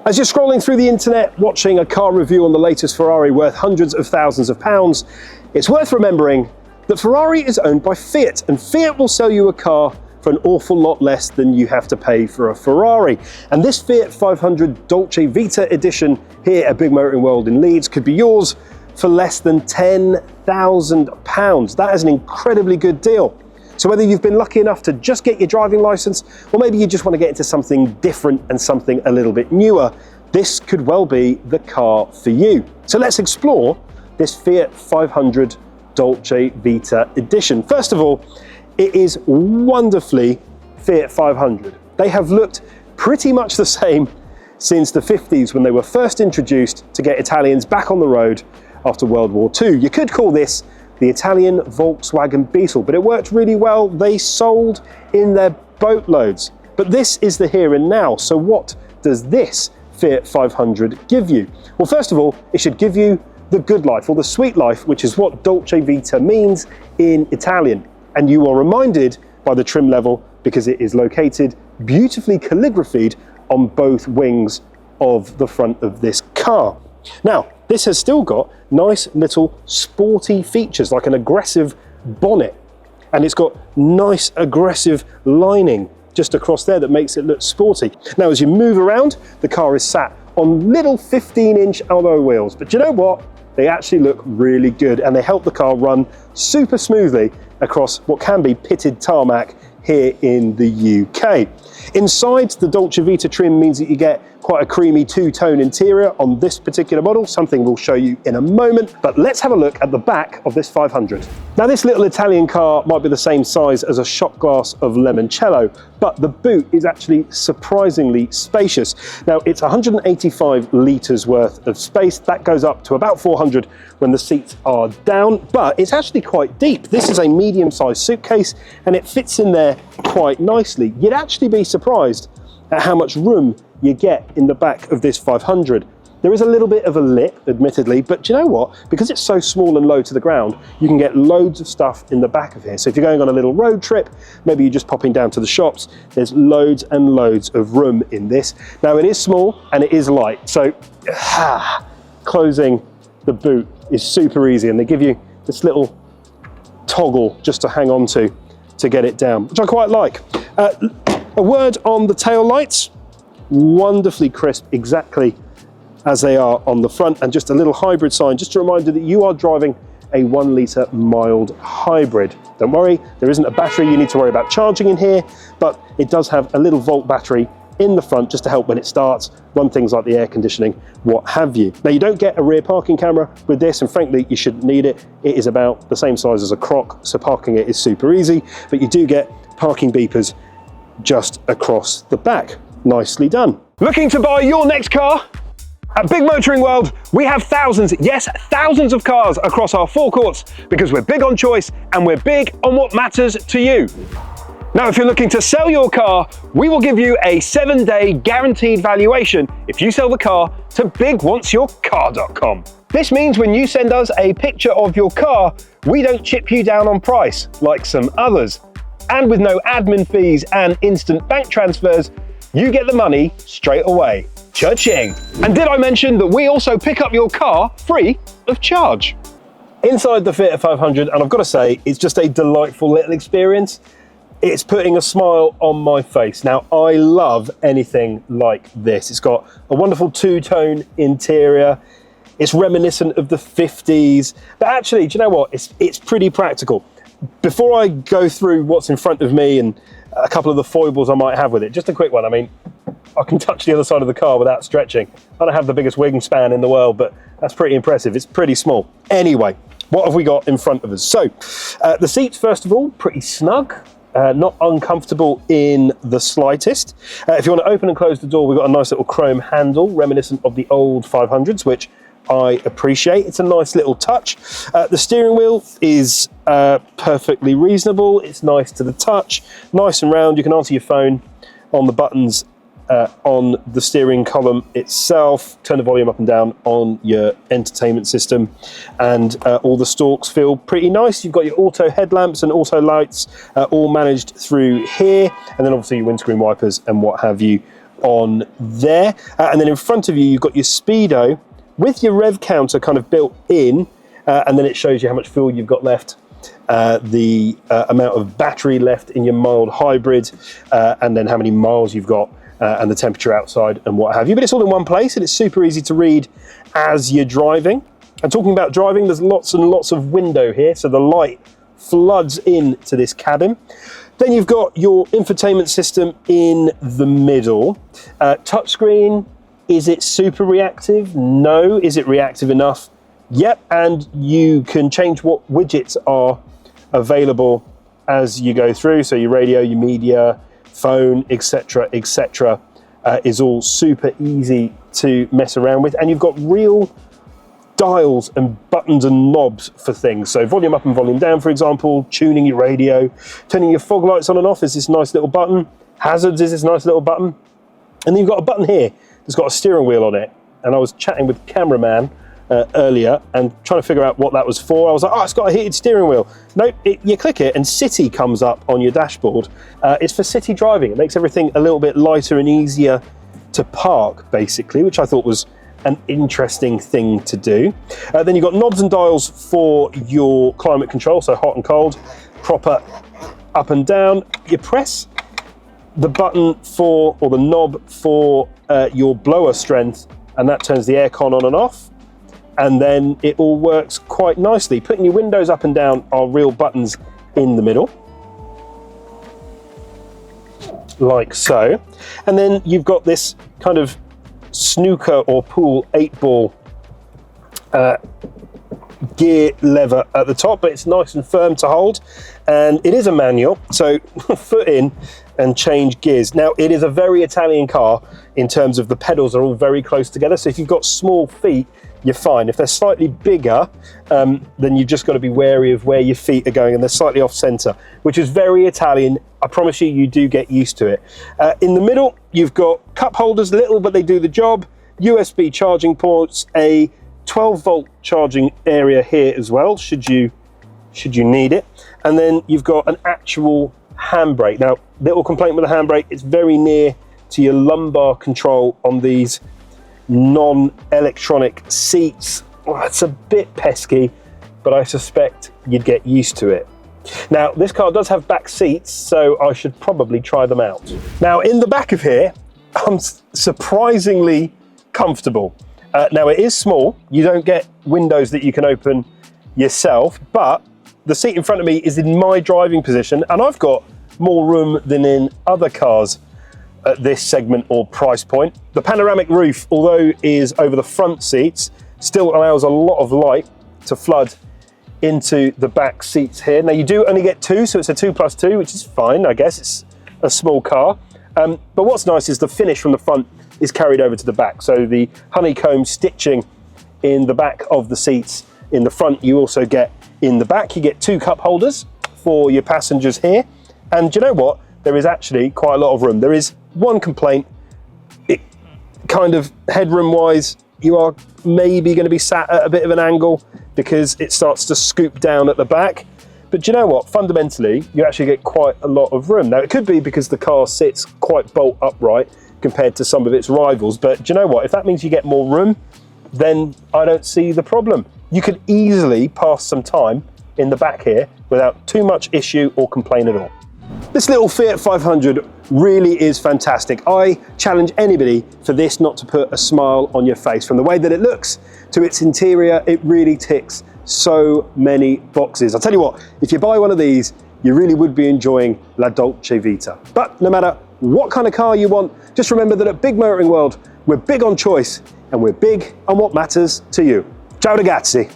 As you're scrolling through the internet, watching a car review on the latest Ferrari worth hundreds of thousands of pounds, it's worth remembering that Ferrari is owned by Fiat, and Fiat will sell you a car for an awful lot less than you have to pay for a Ferrari. And this Fiat 500 Dolcevita edition here at Big Motoring World in Leeds could be yours for less than £10,000. That is an incredibly good deal. So whether you've been lucky enough to just get your driving license, or maybe you just want to get into something different and something a little bit newer, this could well be the car for you. So let's explore this Fiat 500 Dolcevita edition. First of all, it is wonderfully Fiat 500. They have looked pretty much the same since the 50s when they were first introduced to get Italians back on the road after World War II. You could call this the Italian Volkswagen Beetle, but it worked really well. They sold in their boatloads. But this is the here and now. So what does this Fiat 500 give you? Well, first of all, it should give you the good life, or the sweet life, which is what Dolcevita means in Italian. And you are reminded by the trim level because it is located beautifully calligraphied on both wings of the front of this car. Now, this has still got nice little sporty features like an aggressive bonnet, and it's got nice aggressive lining just across there that makes it look sporty. Now, as you move around, the car is sat on little 15-inch alloy wheels, but you know what? They actually look really good, and they help the car run super smoothly across what can be pitted tarmac here in the UK. Inside, the Dolcevita trim means that you get quite a creamy two-tone interior on this particular model, something we'll show you in a moment. But let's have a look at the back of this 500. Now, this little Italian car might be the same size as a shot glass of limoncello, but the boot is actually surprisingly spacious. Now, it's 185 litres worth of space. That goes up to about 400 when the seats are down, but it's actually quite deep. This is a medium-sized suitcase, and it fits in there quite nicely. You'd actually be surprised at how much room you get in the back of this 500. There is a little bit of a lip, admittedly, but do you know what? Because it's so small and low to the ground, you can get loads of stuff in the back of here. So if you're going on a little road trip, maybe you're just popping down to the shops, there's loads and loads of room in this. Now, it is small and it is light, so closing the boot is super easy, and they give you this little toggle just to hang on to get it down, which I quite like. A word on the tail lights. Wonderfully crisp, exactly as they are on the front, and just a little hybrid sign just to remind you that you are driving a 1 litre mild hybrid. Don't worry, there isn't a battery you need to worry about charging in here, but it does have a little volt battery in the front just to help when it starts, run things like the air conditioning, what have you. Now, you don't get a rear parking camera with this, and frankly, you shouldn't need it. It is about the same size as a Croc, so parking it is super easy, but you do get parking beepers just across the back. Nicely done. Looking to buy your next car? At Big Motoring World, we have thousands, yes, thousands of cars across our forecourts because we're big on choice and we're big on what matters to you. Now, if you're looking to sell your car, we will give you a 7-day guaranteed valuation if you sell the car to bigwantsyourcar.com. This means when you send us a picture of your car, we don't chip you down on price like some others. And with no admin fees and instant bank transfers, you get the money straight away. Cha-ching! And did I mention that we also pick up your car free of charge? Inside the Fiat 500, and I've got to say, it's just a delightful little experience. It's putting a smile on my face. Now, I love anything like this. It's got a wonderful two-tone interior. It's reminiscent of the 50s, but actually, do you know what? It's pretty practical. Before I go through what's in front of me and a couple of the foibles I might have with it, just a quick one. I mean, I can touch the other side of the car without stretching. I don't have the biggest wingspan in the world, but that's pretty impressive. It's pretty small. Anyway, what have we got in front of us? So, the seats, first of all, pretty snug. Not uncomfortable in the slightest. If you want to open and close the door, we've got a nice little chrome handle, reminiscent of the old 500s, which I appreciate. It's a nice little touch. The steering wheel is perfectly reasonable. It's nice to the touch, nice and round. You can answer your phone on the buttons on the steering column itself, turn the volume up and down on your entertainment system, and all the stalks feel pretty nice. You've got your auto headlamps and auto lights all managed through here, and then obviously your windscreen wipers and what have you on there. And then in front of you, you've got your speedo with your rev counter kind of built in, and then it shows you how much fuel you've got left, the amount of battery left in your mild hybrid, and then how many miles you've got, and the temperature outside and what have you. But it's all in one place, and it's super easy to read as you're driving. And talking about driving, there's lots and lots of window here, so the light floods into this cabin. Then you've got your infotainment system in the middle. Touchscreen, is it super reactive? No. Is it reactive enough? Yep, and you can change what widgets are available as you go through. So your radio, your media, phone, etc., etc., is all super easy to mess around with. And you've got real dials and buttons and knobs for things. So volume up and volume down, for example, tuning your radio, turning your fog lights on and off is this nice little button. Hazards is this nice little button. And then you've got a button here that's got a steering wheel on it. And I was chatting with the cameraman earlier and trying to figure out what that was for. I was like, oh, it's got a heated steering wheel. No, you click it and City comes up on your dashboard. It's for city driving. It makes everything a little bit lighter and easier to park, basically, which I thought was an interesting thing to do. Then you've got knobs and dials for your climate control, so hot and cold, proper up and down. You press the button for, or the knob for your blower strength, and that turns the aircon on and off. And then it all works quite nicely. Putting your windows up and down are real buttons in the middle, like so. And then you've got this kind of snooker or pool 8-ball gear lever at the top, but it's nice and firm to hold, and it is a manual, so foot in and change gears. Now, it is a very Italian car in terms of the pedals are all very close together, so if you've got small feet, you're fine. If they're slightly bigger, then you've just got to be wary of where your feet are going, and they're slightly off center, which is very Italian. I promise you, you do get used to it. In the middle, you've got cup holders, little, but they do the job, USB charging ports, a 12-volt charging area here as well, should you need it. And then you've got an actual handbrake. Now, little complaint with the handbrake, it's very near to your lumbar control on these non-electronic seats. Well, it's a bit pesky, but I suspect you'd get used to it. Now, this car does have back seats, so I should probably try them out. Now, in the back of here, I'm surprisingly comfortable. Now, it is small. You don't get windows that you can open yourself, but the seat in front of me is in my driving position, and I've got more room than in other cars at this segment or price point. The panoramic roof, although is over the front seats, still allows a lot of light to flood into the back seats here. Now, you do only get two, so it's a 2+2, which is fine, I guess. It's a small car. But what's nice is the finish from the front is carried over to the back. So the honeycomb stitching in the back of the seats in the front, you also get in the back. You get two cup holders for your passengers here. And do you know what? There is actually quite a lot of room. There is one complaint. It kind of headroom-wise, you are maybe going to be sat at a bit of an angle because it starts to scoop down at the back. But do you know what? Fundamentally, you actually get quite a lot of room. Now, it could be because the car sits quite bolt upright compared to some of its rivals. But do you know what? If that means you get more room, then I don't see the problem. You could easily pass some time in the back here without too much issue or complaint at all. This little Fiat 500 really is fantastic. I challenge anybody for this not to put a smile on your face. From the way that it looks to its interior, it really ticks so many boxes. I'll tell you what, if you buy one of these, you really would be enjoying La Dolcevita. But no matter what kind of car you want, just remember that at Big Motoring World, we're big on choice and we're big on what matters to you. Ciao ragazzi.